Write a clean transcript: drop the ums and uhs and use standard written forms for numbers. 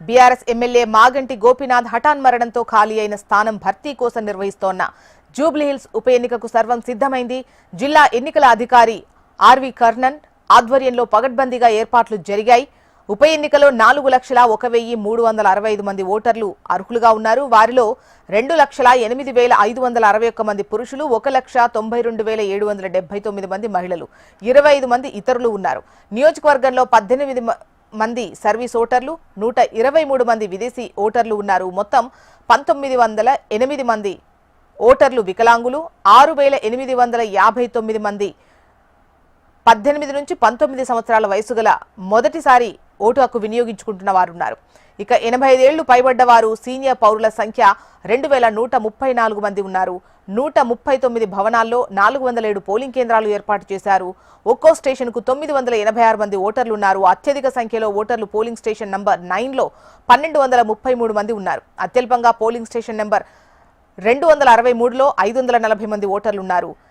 BRS MLA Maganti Gopinath హఠాన్మరణంతో ఖాళీ అయిన స్థానం భర్తీ కోసం నిర్వహిస్తోన్న జూబ్లీహిల్స్ ఉప ఎన్నికకు సర్వం సిద్ధమైంది. జిల్లా ఎన్నికల అధికారి ఆర్వి కర్ణన్ ఆధ్వర్యంలో పగడ్బందీగా ఏర్పాట్లు జరిగాయి. ఉప ఎన్నికలో 4,01,365 మంది ఓటర్లు అర్హులుగా ఉన్నారు. వారిలో 2,08,561 మంది పురుషులు, 1,92,779 మంది మహిళలు, 25 మంది ఇతరులు ఉన్నారు. నియోజకవర్గంలో 18 మంది సర్వీస్ ఓటర్లు, 123 మంది విదేశీ ఓటర్లు ఉన్నారు. మొత్తం 1908 మంది ఓటర్లు వికలాంగులు, 6,859 మంది 18 నుంచి 19 సంవత్సరాల వయసు గల మొదటిసారి ఓటు హక్కు వినియోగించుకుంటున్న వారున్నారు. ఇక 85 ఏళ్లు పైబడ్డ వారు సీనియర్ పౌరుల సంఖ్య 2,134 మంది ఉన్నారు. 139 భవనాల్లో 407 పోలింగ్ కేంద్రాలు ఏర్పాటు చేశారు. ఒక్కో స్టేషన్కు 986 మంది ఓటర్లు ఉన్నారు. అత్యధిక సంఖ్యలో ఓటర్లు పోలింగ్ స్టేషన్ నంబర్ 9లో 1,233 మంది ఉన్నారు. అత్యల్పంగా పోలింగ్ స్టేషన్ నంబర్ 263లో 540 మంది ఓటర్లు ఉన్నారు.